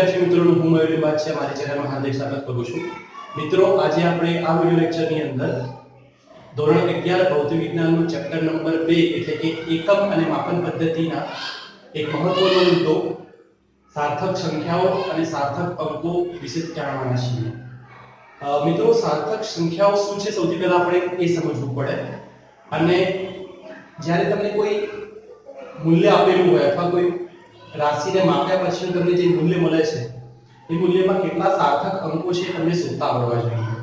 વિદ્યાર્થી મિત્રોનું હું મયુર બાદ છે મારી ચેનલમાં હાર્દિક સ્વાગત કરું છું। મિત્રો આજે આપણે આ વિડિયો લેક્ચરની અંદર ધોરણ 11 ભૌતિક વિજ્ઞાનનું ચેપ્ટર નંબર 2 એટલે કે એકમ અને માપન પદ્ધતિના એક મહત્વનો મુદ્દો સાર્થક સંખ્યાઓ અને સાર્થક અંકો વિશે જાણવાના છીએ। મિત્રો સાર્થક સંખ્યાઓ શું છે સૌથી પહેલા આપણે એ સમજવું પડે અને જ્યારે તમને કોઈ મૂલ્ય આપેલું હોય અથવા કોઈ રાશિને માપ્યા પછી તમને જે મૂલ્ય મળે છે એ મૂલ્યમાં કેટલા સાર્થક અંકો છે તમને શોધતા આવડવા જોઈએ।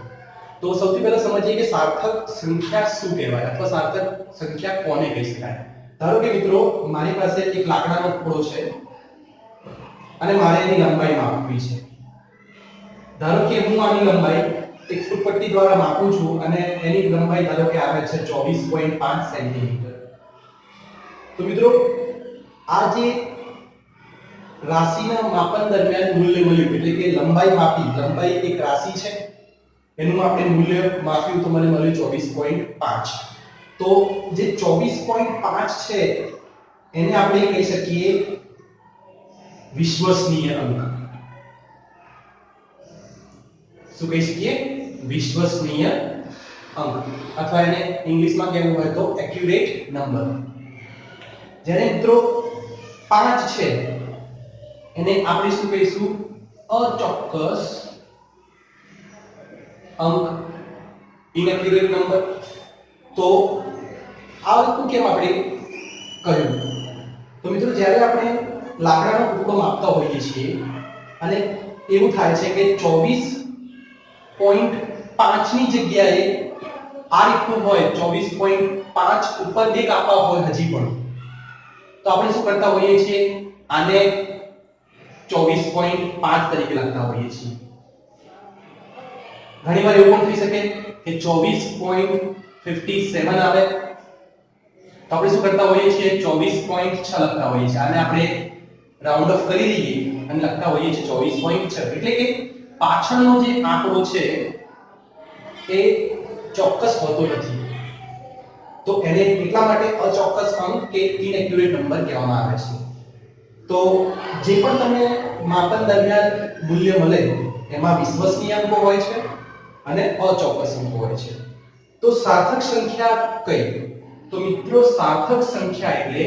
તો સૌથી પહેલા સમજીએ કે સાર્થક સંખ્યા શું કહેવાય અથવા સાર્થક સંખ્યા કોને કહી શકાય। ધારો કે મિત્રો મારી પાસે એક લાકડાનો ટુકડો છે અને મારે એની લંબાઈ માપવી છે। ધારો કે હું આની લંબાઈ એક ફૂટપટ્ટી દ્વારા માપું છું અને એની લંબાઈ ધારો કે આવે છે 24.5 સેન્ટીમીટર। તો મિત્રો આ જે રાશિના માપન દરમિયાન મૂલ્ય મળ્યું એટલે કે લંબાઈ માપી, લંબાઈ એક રાશિ છે એનું આપણે મૂલ્ય માપ્યું તો મને મળ્યું 24.5। તો જે 24.5 છે એને આપણે કહી શકીએ વિશ્વસનીય અંક। શું કહી શકીએ? વિશ્વસનીય અંક અથવા એને ઇંગ્લિશમાં કહેવું હોય તો એક્યુરેટ નંબર। જ્યારે મિત્રો 5 છે એને આપણે શું કહીશું? અચોક્કસ અંક, ઇનએક્યુરેટ નંબર। તો આ વસ્તુ કેમ આપણે કહ્યું? તો મિત્રો જ્યારે આપણે લાકડાનો ટુકડો માપતા હોઈએ છીએ અને એવું થાય છે કે 24.5 ની જગ્યાએ આ રીતનું હોય 24.5 ઉપર બે કાપા હોય હજી પણ, તો આપણે શું કરતા હોઈએ છીએ? આને 24.5 તરીકે લખતા હોઈએ છીએ। ઘણીવાર એવું પણ થઈ શકે કે 24.57 આવે તો આપણે શું કરતા હોઈએ છીએ? 24.6 લખતા હોઈએ છીએ। આને આપણે રાઉન્ડ ઓફ કરી દઈએ અને લખતા હોઈએ છીએ 24.6। એટલે કે પાછળનો જે આંકડો છે એ ચોક્કસ હોતો નથી, તો એને એટલા માટે અચોક્કસ અંક કે ઇનએક્યુરેટ નંબર કહેવામાં આવે છે। તો જે પણ તમને માપન દરમિયાન મૂલ્ય મળે એમાં વિશ્વસનીય અંકો હોય છે અને અચોક્કસ અંકો હોય છે। તો સાર્થક સંખ્યા કઈ? તો મિત્રો સાર્થક સંખ્યા એટલે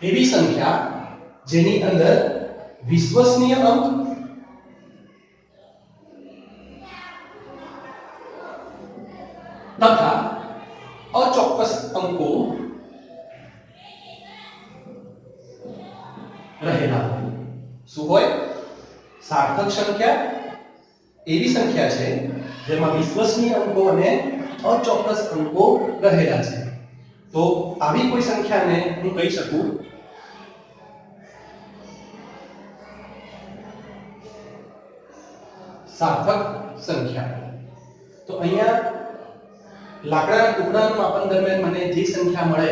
એવી સંખ્યા જેની અંદર વિશ્વસનીય અંક તથા અચોક્કસ અંકો રહેલા હોય। શું હોય? સાર્થક સંખ્યા એવી સંખ્યા છે જેમાં વિશ્વસનીય અંકો અને અચોક્કસ અંકો રહેલા છે। તો આવી કોઈ સંખ્યાને હું કહી શકું સાર્થક સંખ્યા। તો અહીંયા લાકડાના ટુકડાનું માપન દરમિયાન મને જે સંખ્યા મળે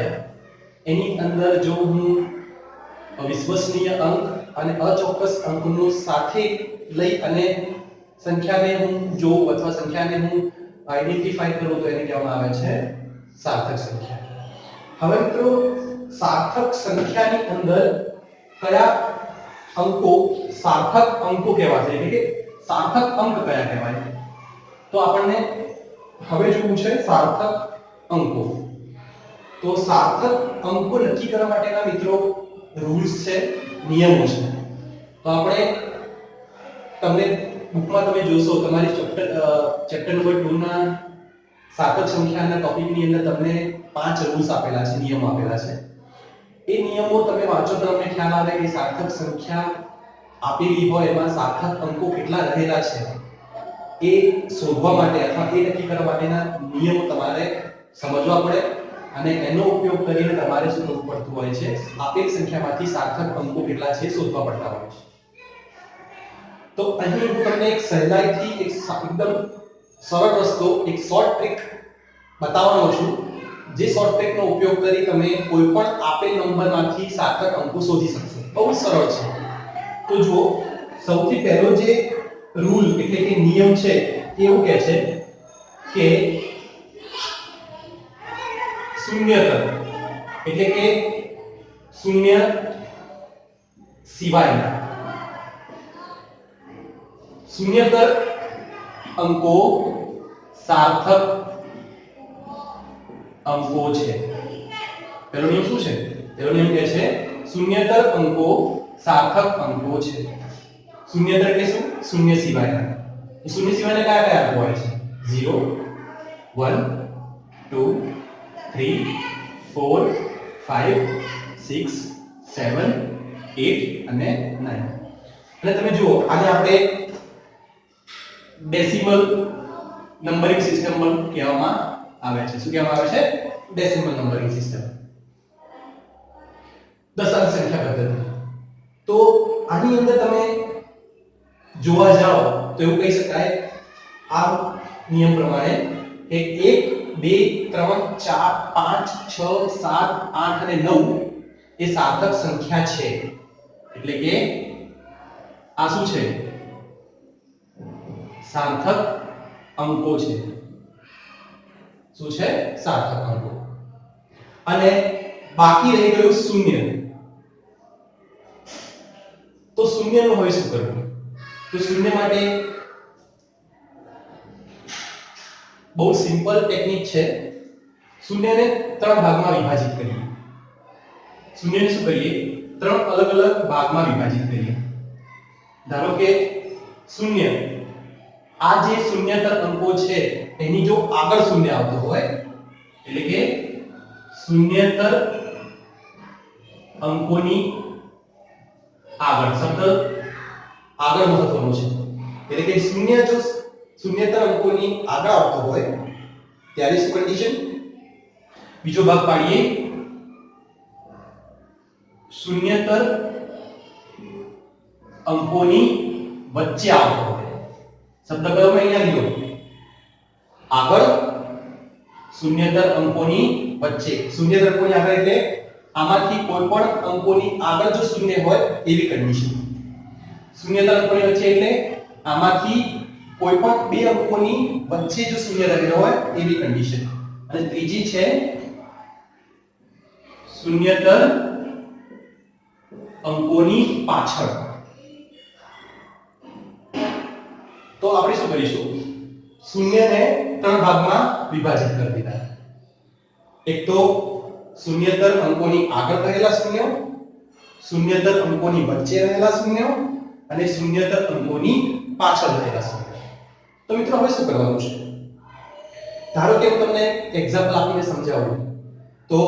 એની અંદર જો હું વિશ્વસનીય અંક અને અચોક્કસ અંકનું સાથે લઈ અને સંખ્યાને હું જોઉં અથવા સંખ્યાને હું આઈડેન્ટિફાઈ કરું તો એને કહેવામાં આવે છે સાર્થક સંખ્યા। હવે મિત્રો સાર્થક સંખ્યાની અંદર કયા અંકો સાર્થક અંકો કહેવાશે એટલે કે સાર્થક અંક કયા કહેવાય? તો આપણને હવે જોવું છે સાર્થક અંકો। તો સાર્થક અંકો નક્કી કરવા માટેના મિત્રો રૂલ્સ છે, નિયમો છે। તો આપણે તમને બુકમાં તમે જોશો તમારી ચેપ્ટર નંબર 2 ના સાર્થક સંખ્યાના ટોપિકની અંદર તમને 5 રૂલ્સ આપેલા છે, નિયમો આપેલા છે। એ નિયમો તમે વાંચો તો તમને ખ્યાલ આવે કે સાર્થક સંખ્યા આપેલી હોય એમાં સાર્થક અંકો કેટલા રહેલા છે એ શોધવા માટે અથવા એ નક્કી કરવા માટેના નિયમો તમારે સમજવા પડે અને એનો ઉપયોગ કરીને તમારે શું કરવું પડતું હોય છે? આપેલ સંખ્યામાંથી સાર્થક અંકો કેટલા છે શોધવા પડતા હોય છે। તો અહીં હું તમને એક સહેલાઈથી એક એકદમ સરળ રસ્તો, એક શોર્ટ ટ્રિક બતાવવાનો છું, જે શોર્ટ ટ્રિકનો ઉપયોગ કરી તમે કોઈ પણ આપેલ નંબરમાંથી સાર્થક અંકો શોધી શકશો। બહુ સરળ છે। તો જુઓ, સૌથી પહેલો જે રૂલ એટલે કે નિયમ છે એવું કહે છે કે શૂન્યતર એટલે કે 0 સિવાયના શૂન્યતર અંકો સાર્થક અંકો છે. પહેલો નિયમ શું છે? પહેલો નિયમ કહે છે શૂન્યતર અંકો સાર્થક અંકો છે. શૂન્યતર એટલે શું? શૂન્ય સિવાયના. શૂન્ય સિવાયના કયા કયા અંકો હોય છે? 0 1 2 3 4 5 6 7 8 અને 9. અને તમે જુઓ આને આપણે ડેસિમલ નંબરિંગ સિસ્ટમ પણ કહેવામાં આવે છે. શું કહેવામાં આવે છે? ડેસિમલ નંબરિંગ સિસ્ટમ, દશાંશ સંખ્યા પદ્ધતિ. તો આની અંદર તમે જોવા જાઓ તો એવું કહી શકાય આ નિયમ પ્રમાણે કે 1 2 3 4 5 6 7 8 અને 9 એ સાર્થક સંખ્યા છે. એટલે કે આ શું છે? સાર્થક અંકો છે. શું છે? સાર્થક અંકો. અને બાકી રહી ગયું શૂન્ય. તો શૂન્ય નું હવે શું કરવું? તો શૂન્ય માટે બહુ સિમ્પલ ટેકનિક છે. શૂન્યને ત્રણ ભાગમાં વિભાજિત કરીએ. શૂન્યને શું કરીએ? ત્રણ અલગ અલગ ભાગમાં વિભાજિત કરીએ. ધારો કે શૂન્ય, આ જે શૂન્યતર અંકો છે એની જો આગળ શૂન્ય આવતો હોય એટલે કે શૂન્યતર અંકોની આગળ, શબ્દ આગળ મહત્વનો છે. એટલે કે શૂન્ય જો શૂન્યતર અંકોની આગળ આવતો હોય ત્યારે શું કન્ડિશન? બીજો ભાગ પાડીએ શૂન્યતર અંકોની વચ્ચે આવતો હોય. શબ્દ કયો મેં અહીંયા લીધો? આગળ શૂન્યતર અંકોની વચ્ચે. શૂન્યતર અંકોની આગળ એટલે આમાંથી કોઈ પણ અંકોની આગળ જો શૂન્ય હોય એવી કન્ડિશન. શૂન્યતર અંકોની વચ્ચે એટલે આમાંથી કોઈ પણ બે અંકોની વચ્ચે જો શૂન્ય રહેલો હોય એવી કન્ડિશન. અને ત્રીજી છે શૂન્યતર અંકોની પાછળ. તો આપણે શું કરીશું? શૂન્યને ત્રણ ભાગમાં વિભાજિત કરી દીધા. એક તો શૂન્યતર અંકોની આગળ રહેલા શૂન્યો, શૂન્યતર અંકોની વચ્ચે રહેલા શૂન્યો અને શૂન્યતર અંકોની પાછળ રહેલા શૂન્યો. તો મિત્રો હવે શું કરવાનું છે? ધારો કે હું તમને એક્ઝામ્પલ આપીને સમજાવું તો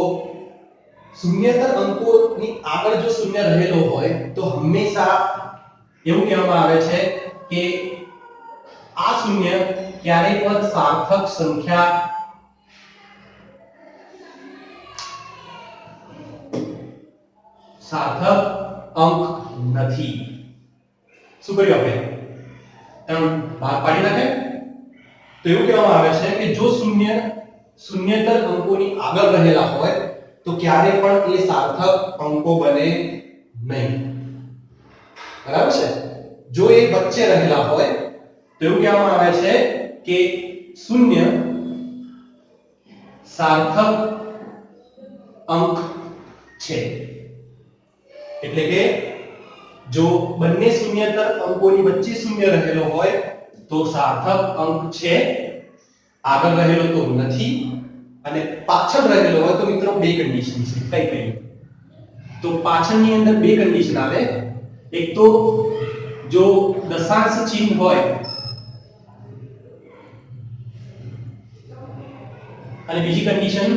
શૂન્યતર અંકોની આગળ જો શૂન્ય રહેલો હોય તો હંમેશા એવું કહેવામાં આવે છે કે આ શૂન્ય ક્યારેય પણ સાર્થક સંખ્યા સાર્થક અંક નથી. શું કર્યું આપણે? ત્રણ ભાગ પાડી નાખે. તો એવું કહેવામાં આવે છે કે જો શૂન્ય શૂન્યતર અંકોની આગળ રહેલા હોય તો ક્યારે પણ એ સાર્થક અંકો બને નહીં. બરાબર છે? જો એ વચ્ચે રહેલા હોય તો એવું કહેવામાં આવે છે કે શૂન્ય સાર્થક અંક છે. એટલે કે જો બંને શૂન્યતર અંકોની વચ્ચે શૂન્ય રહેલો હોય તો સાર્થક અંક છે, આગળ રહેલો તો નથી, અને પાછળ રહેલો હોય તો મિત્રો બે કન્ડિશન છે. કઈ કઈ? તો પાછળની અંદર બે કન્ડિશન આવે. એક તો જો દશાંશ ચિહ્ન હોય અને બીજી કન્ડિશન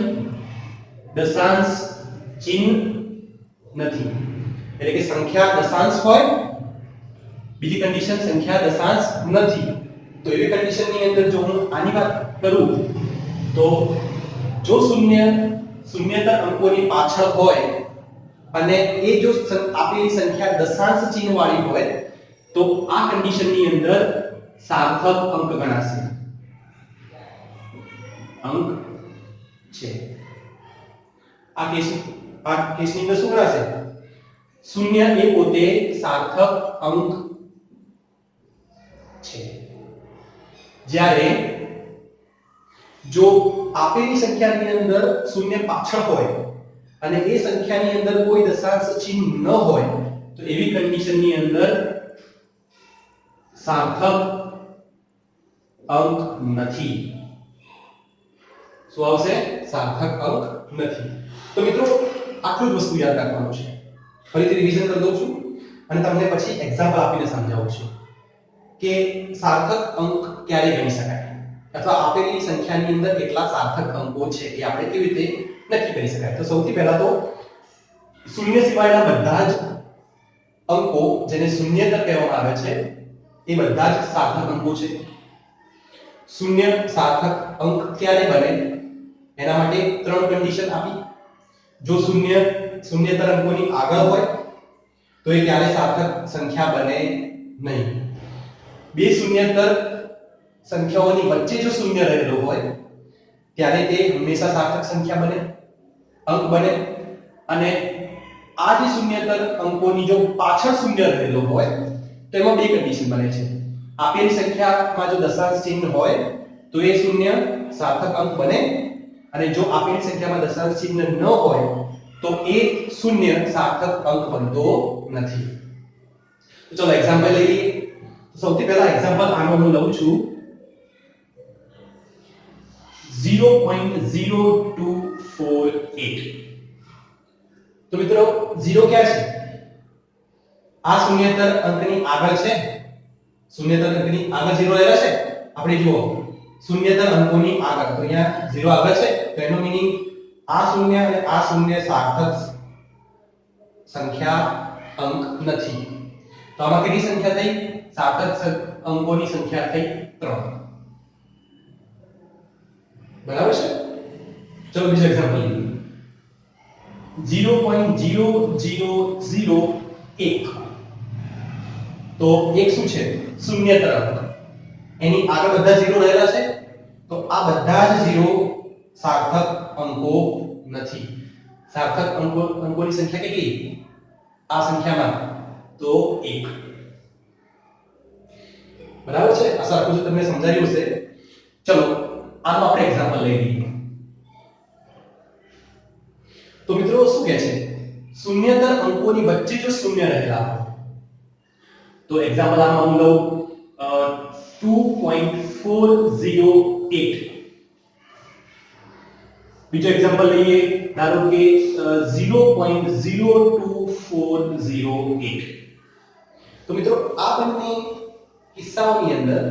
દશાંશ ચિહ્ન નથી. એટલે કે સંખ્યા દશાંશ હોય, બીજી કન્ડિશન સંખ્યા દશાંશ નથી. તો એવી કન્ડિશનની અંદર જો હું આની વાત કરું તો જો શૂન્યતર અંકોની પાછળ હોય અને એ જો આપેલી સંખ્યા દશાંશ ચિહ્ન વાળી હોય તો આ કન્ડિશનની અંદર સાર્થક અંક ગણાશે. અંક છે. આ કેસની અંદર શું ગણાશે? શૂન્ય એ પોતે સાર્થક અંક છે. જ્યારે જો આપેલી સંખ્યાની અંદર શૂન્ય પાછળ હોય અને એ સંખ્યાની અંદર કોઈ દશાંશ ચિહ્ન ન હોય તો તો એવી કન્ડિશનની અંદર સાર્થક અંક નથી. શું આવશે? સાર્થક અંક નથી. તો મિત્રો આટલું જ વસ્તુ યાદ રાખવાનું છે. ફરીથી રિવિઝન કરી દઉં છું અને તમને પછી એક્ઝામ્પલ આપીને સમજાવું છું કે સાર્થક અંક ક્યારે ગણી શકાય અથવા આપેલી સંખ્યાની અંદર કેટલા સાર્થક અંકો છે એ આપણે કેવી રીતે નક્કી કરી શકાય. તો સૌથી પહેલા તો શૂન્ય સિવાયના બધા જ અંકો જેને શૂન્યતર કહેવામાં આવે છે એ બધા જ સાર્થક અંકો છે. શૂન્ય સાર્થક અંક ક્યારે બને એના માટે ત્રણ કન્ડિશન આપી. જો શૂન્યતર અંકોની આગળ હોય તો એ ક્યારે સાર્થક સંખ્યા બને નહીં. બે શૂન્યતર સંખ્યાઓની વચ્ચે જો શૂન્ય રહેલો હોય ત્યારે તે હંમેશા સાર્થક સંખ્યા બને, અંક બને. અને આ જે શૂન્યતર અંકોની જો પાછળ શૂન્ય રહેલો હોય તો એમાં બે કન્ડિશન બને છે. આપેલી સંખ્યામાં જો દશાંશ ચિહ્ન હોય તો એ શૂન્ય સાર્થક અંક બને અને જો આપેલી સંખ્યામાં દશાંશ ચિહ્ન ન હોય તો એ શૂન્ય સાર્થક અંક બનતો નથી. તો ચલો એક્ઝામ્પલ લઈએ. સૌથી પહેલા એક્ઝામ્પલ આનો હું લઉં છું 0.0248. તો મિત્રો 0 ક્યાં છે? આ શૂન્યતર અંકની આગળ છે. શૂન્યતર અંકની આગળ 0 રહેલા છે. આપણે જુઓ શૂન્યતર અંકોની આગળ તો અહીંયા 0 આગળ છે તો એનો મીનિંગ આ શૂન્ય અને આ શૂન્ય સાર્થક સંખ્યા અંક નથી. તો આમાં કેટલી સંખ્યા થઈ? સાર્થક અંકોની સંખ્યા થઈ 3. બરાબર છે. ચલો બીજો એક્ઝામ્પલ લઈએ. 0.0001. તો એક શું છે? શૂન્યતર અંક. એની આગળ બધા 0 રહેલા છે તો આ બધા જ 0 સાર્થક અંકો નથી. સાર્થક અંકોની સંખ્યા કેટલી આ સંખ્યામાં? તો 1. બરાબર છે. આશા રાખું છું તમને સમજાયું હશે. ચલો આનો આપણે એક્ઝામ્પલ લઈ લઈએ. તો મિત્રો શું કહે છે? શૂન્યતર અંકોની વચ્ચે જો શૂન્ય રહેલા હોય તો એક્ઝામ્પલ આમાં હું લઉં 2.408. બીજો એક્ઝામ્પલ લઈએ. ધારો કે 0.02408. તો મિત્રો આ બંને કિસ્સાઓની અંદર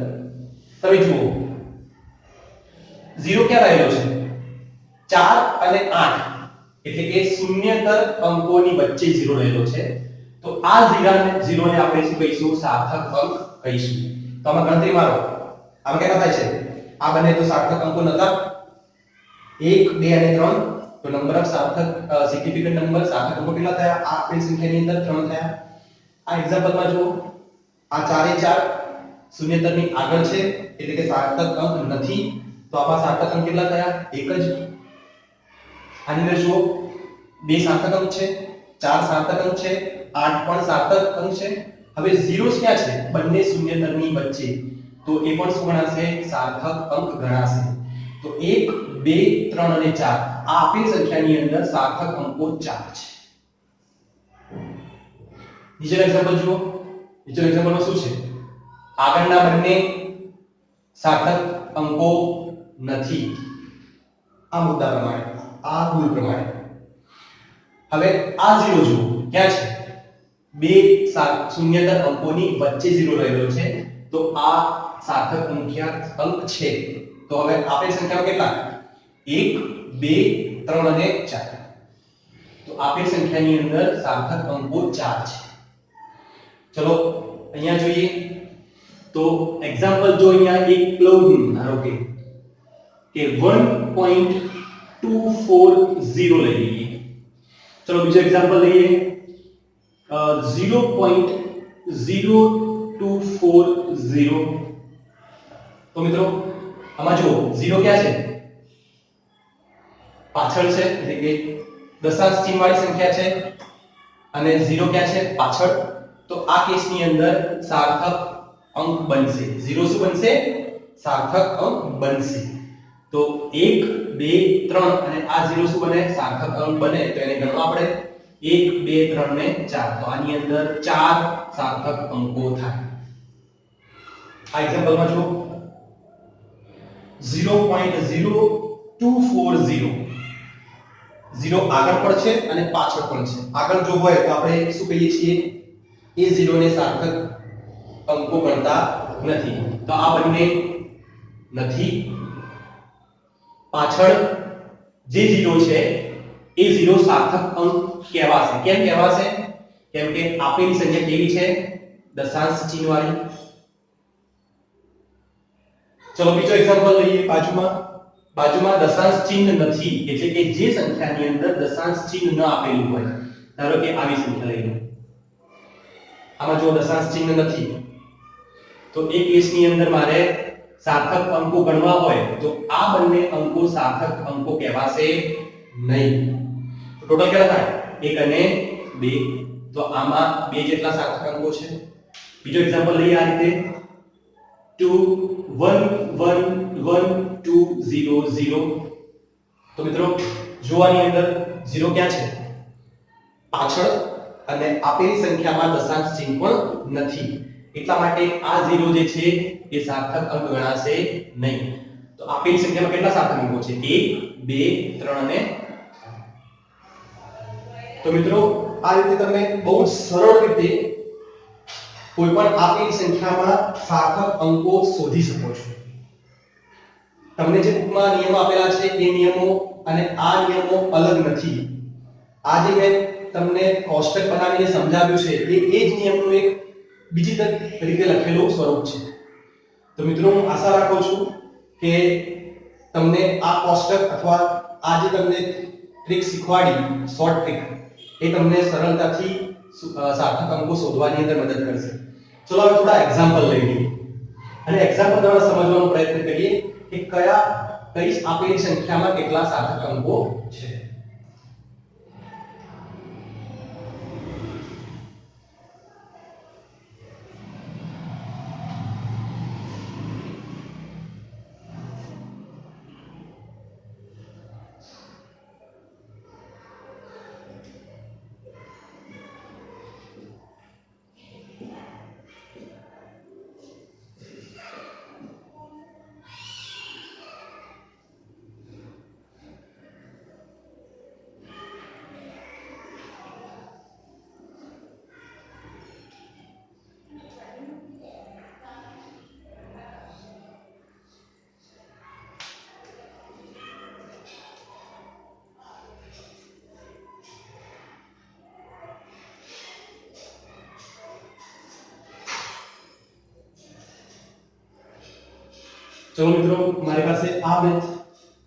તમે જુઓ 0 ક્યાં રહેલો છે? 4 અને 8 એટલે કે શૂન્યતર અંકોની વચ્ચે 0 રહેલો છે. તો આ 0 ને આપણે શું કહીશું? સાર્થક અંક કહીશું. તો આમાં ગણતરી મારો. આમાં કેટલા થાય છે? આ બંને તો સાર્થક અંકો નતા 1 2 અને 3. તો નંબર ઓફ સાર્થક સિગ્નિફિકન્ટ નંબર સાર્થક અંકો કેટલા થયા? આ આપેલી સંખ્યાની અંદર 3 થયા. આ એક્ઝામ્પલમાં જુઓ આ 4 એ 4 શૂન્યતરની આગળ છે એટલે કે સાર્થક અંક નથી. તો આમાં સાર્થક અંક કેટલા થયા? 1 જ. આની અંદર જુઓ 2 સાર્થક અંક છે, 4 સાર્થક અંક છે, 8 પણ સાર્થક અંક છે. હવે 0 ક્યાં છે? બંને શૂન્યતરની વચ્ચે. તો એ પણ શું ગણાશે? સાર્થક અંક ગણાશે. તો 1 2 3 અને 4 આ આપેલી સંખ્યાની અંદર સાર્થક અંકો 4 છે. બીજો એક્ઝામ્પલ જુઓ. બીજો એક્ઝામ્પલમાં શું છે? આગળના બંને સાર્થક અંકો નથી. આ મુદ્દા પ્રમાણે, આ ભૂલ પ્રમાણે. હવે આ 0 જુઓ ક્યાં છે? બે શૂન્યતર અંકોની વચ્ચે 0 રહેલો છે તો આ સાર્થક અંક છે. તો હવે આપેલ સંખ્યાઓ કેટલા? 1 2 3 અને 4. તો આપેલ સંખ્યાની અંદર સાર્થક અંકો 4 છે. ચલો અહીંયા જોઈએ તો એક્ઝામ્પલ જો અહીંયા એક લઉં ધારો કે 1.240 લઈ લઈએ. ચલો બીજો એક્ઝામ્પલ લઈએ 0.0240. તો મિત્રો આમાં જો 0 ક્યાં છે? પાછળ છે એટલે કે દશાંશ ચિહ્ન વાળી સંખ્યા છે અને 0 ક્યાં છે? પાછળ. તો આ કેસની અંદર સાર્થક અંક બનશે. 0 શું બનશે? સાર્થક અંક બનશે. તો 1 2 3 અને આ 0 શું બને? સાર્થક અંક બને. તો એને ગણવા પડે. 1 2 3 ને 4 તો આની અંદર 4 સાર્થક અંકો થાય. આ એક્ઝામ્પલમાં જો 0.0240 0 આગળ પણ છે અને પાછળ પણ છે. આગળ જો હોય તો આપણે શું કહીએ છીએ એ 0 ને સાર્થક અંકો ગણતા નથી. તો આ બંને નથી. પાછળ જે 0 છે એ 0 સાર્થક અંક કહેવાશે. કેમ કહેવાશે? કેમ કે આપેલી સંખ્યા કેવી છે? દશાંશ ચિહ્ન વાળી. ચલો બીજો એક્ઝામ્પલ લઈએ. બાજુમાં દશાંશ ચિહ્ન નથી, એટલે કે જે સંખ્યાની અંદર દશાંશ ચિહ્ન ન આપેલું હોય. ધારો કે આવી સંખ્યા લઈ લો. આમાં જો દશાંશ ચિહ્ન નથી તો એ કેસની અંદર મારે સાર્થક અંકો ગણવા હોય તો આ બંને અંકો સાર્થક અંકો કહેવાશે નહીં. તો ટોટલ કેટલા થાય? 1 અને 2. તો આમાં 2 જેટલા સાર્થક અંકો છે. બીજો એક્ઝામ્પલ લઈએ આ રીતે 2 1 1 1 2 0 0. તો મિત્રો જોવાની અંદર 0 ક્યાં છે? પાછળ, અને આપેલી સંખ્યામાં દશાંશ ચિહ્ન પણ નથી. એટલા માટે આ 0 જે છે એ સાર્થક અંક ગણાશે નહીં. તો આપેલી સંખ્યામાં કેટલા સાર્થક અંકો છે? 1 2 3 અને 4. તો મિત્રો આ રીતે તમે બહુ સરળ રીતે કોઈ પણ આપેલી સંખ્યામાં સાર્થક અંકો શોધી શકો છો. તમને જે બુકમાં નિયમો આપેલા છે એ નિયમો અને આ નિયમો અલગ નથી. આ જે મેં તમને કોષ્ટક બનાવીને સમજાવ્યું છે એ જ નિયમનું એક બીજી રીતે લખેલું સ્વરૂપ છે. તો મિત્રો હું આશા રાખું છું કે તમને આ કોષ્ટક અથવા આ જે તમને ટ્રીક શીખવાડી, શોર્ટ ટ્રીક, એ તમને સરળતાથી સાર્થક અંકો શોધવાની અંદર મદદ કરશે. ચલો હવે થોડા એક્ઝામ્પલ લઈ લઈએ અને એક્ઝામ્પલ દ્વારા સમજવાનો પ્રયત્ન કરીએ કે કઈ આપેલી સંખ્યામાં કેટલા સાર્થક અંકો છે. ચલો મિત્રો મારી પાસે આ મેં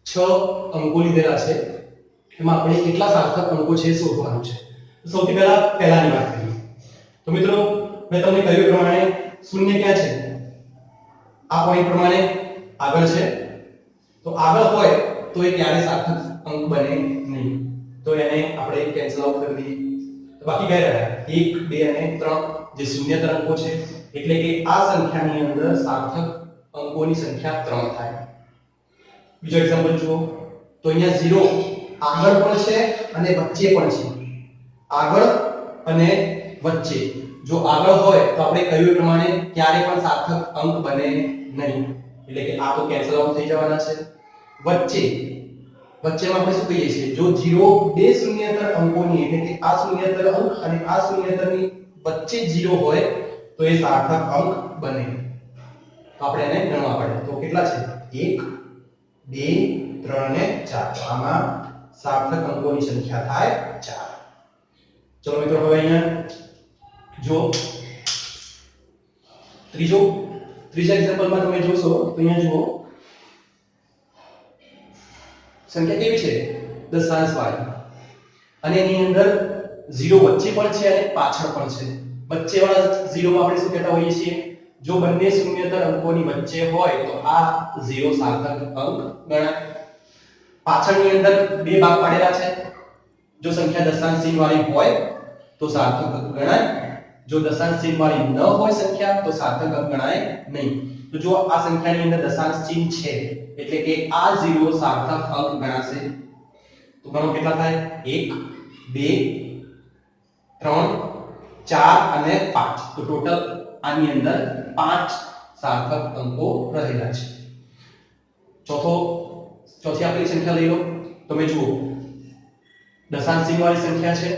6 અંકો લીધેલા છે. એમાં આપણે કેટલા સાર્થક અંકો છે શોધવાનું છે. સૌથી પહેલાની વાત કરીએ તો મિત્રો મેં તમને કહ્યું પ્રમાણે શૂન્ય ક્યાં છે? આ પોઈન્ટ પ્રમાણે આગળ છે. તો આગળ હોય તો એ ક્યારે સાર્થક અંક બને નહીં. તો એને આપણે કેન્સલ આઉટ કરી દઈએ. તો બાકી કઈ રહ્યા? 1 2 અને 3 જે શૂન્યતર અંકો છે. એટલે કે આ સંખ્યાની અંદર સાર્થક અંકોની સંખ્યા 3 થાય. બીજો એક્ઝામ્પલ જુઓ તો અહીંયા 0 આગળ પણ છે અને વચ્ચે પણ છે. આગળ અને વચ્ચે. જો આગળ હોય તો આપણે કહ્યું એ પ્રમાણે ક્યારે પણ સાર્થક અંક બને નહીં. એટલે કે આ તો કેન્સલ આઉટ થઈ જવાના છે. વચ્ચેમાં આપણે શું કહીએ છીએ? જો 0 બે શૂન્યતર અંકોની, એટલે કે આ શૂન્યતર અંક અને આ શૂન્યતરની વચ્ચે 0 હોય તો એ સાર્થક અંક બને. તો આપણે એને ગણવા પડે. તો કેટલા છે? 1 2 3 અને 4. આમાં સાર્થક અંકોની સંખ્યા થાય 4. ચલો મિત્રો હવે અહીંયા જો ત્રીજા એક્ઝામ્પલમાં તમે જોશો તો અહીંયા જુઓ સંખ્યા કેવી છે? દશાંશ વાળી. અને એની અંદર 0 વચ્ચે પણ છે અને પાછળ પણ છે. વચ્ચેવાળા 0 માં આપણે શું કહેતા હોઈએ છીએ? જો બંને શૂન્યતર અંકોની વચ્ચે હોય તો આ 0 સાર્થક અંક ગણાય. પાછળની અંદર બે ભાગ પાડેલા છે. જો સંખ્યા દશાંશ ચિહ્ન વાળી હોય તો સાર્થક અંક ગણાય. જો દશાંશ ચિહ્ન વાળી ન હોય સંખ્યા તો સાર્થક અંક ગણાય નહીં. તો જો આ સંખ્યાની અંદર દશાંશ ચિહ્ન છે એટલે કે આ 0 સાર્થક અંક ગણાશે. તો ગણો કેટલા થાય? 1 2 3 4 અને 5 તો ટોટલ આની અંદર 5 સાર્થક અંકો રહેલા છે. ચોથી આપેલી સંખ્યા લઈ લો. તમે જુઓ દશાંશ ચિહ્ન વાળી સંખ્યા છે,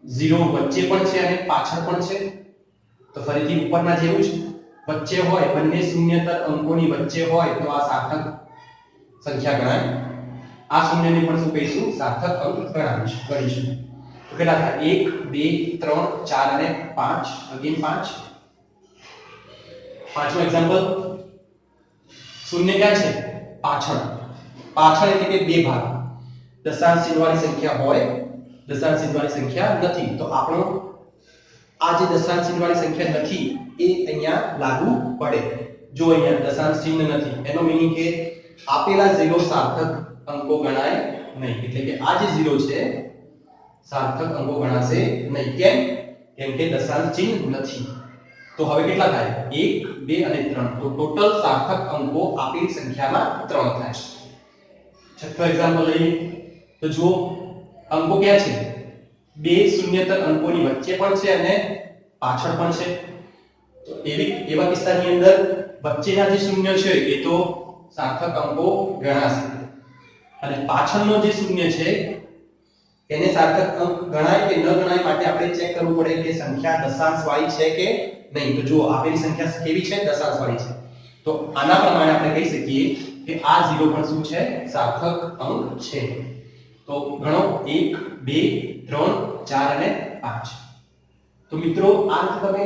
0 વચ્ચે પણ છે અને પાછળ પણ છે. તો ફરીથી ઉપરના જેવું જ વચ્ચે હોય, બંને શૂન્યતર અંકોની વચ્ચે હોય તો આ સાર્થક સંખ્યા ગણાય. આ શૂન્યને પણ શું કહીશું? સાર્થક અંક ગણીશું. તો કેટલા થાય? 1 2 3 4 અને 5. અગેન 5. પાંચમો એક્ઝામ્પલ, શૂન્ય ક્યાં છે? પાછળ. પાછળ એટલે કે બે ભાગ. દશાંશ ચિહ્ન વાળી સંખ્યા હોય, દશાંશ ચિહ્ન વાળી સંખ્યા નથી. તો આપણો આ જે દશાંશ ચિહ્ન વાળી સંખ્યા નથી એ અહીંયા લાગુ પડે. જો અહીંયા દશાંશ ચિહ્ન નથી એનો મીનિંગ કે આપેલા 0 સાર્થક અંકો ગણાય નહીં. એટલે કે આ જે 0 છે સાર્થક અંકો ગણાશે નહીં. કેમ? કેમ કે દશાંશ ચિહ્ન નથી. તો હવે કેટલા થાય? 1 2 અને 3. તો ટોટલ સાર્થક અંકો આપેલી સંખ્યામાં 3 થાય. છઠ્ઠો એક્ઝામ્પલ લઈએ તો જુઓ અંકો ક્યાં છે? બે શૂન્યતર અંકોની વચ્ચે પણ છે અને પાછળ પણ છે. તો એવા કિસ્સાની અંદર વચ્ચેના જે શૂન્ય છે એ તો સાર્થક અંકો ગણાશે અને પાછળનો જે શૂન્ય છે એને સાર્થક અંક ગણાય કે ન ગણાય માટે આપણે ચેક કરવું પડે કે સંખ્યા દશાંશ વાળી છે કે નહીં. તો જુઓ આપેલી સંખ્યા કેવી છે? દશાંશ વાળી છે. તો આના પ્રમાણે આપણે કહી શકીએ કે આ 0 પણ શું છે? સાર્થક અંક છે. તો ગણો 1 2 3 4 અને 5. તો મિત્રો આ તમે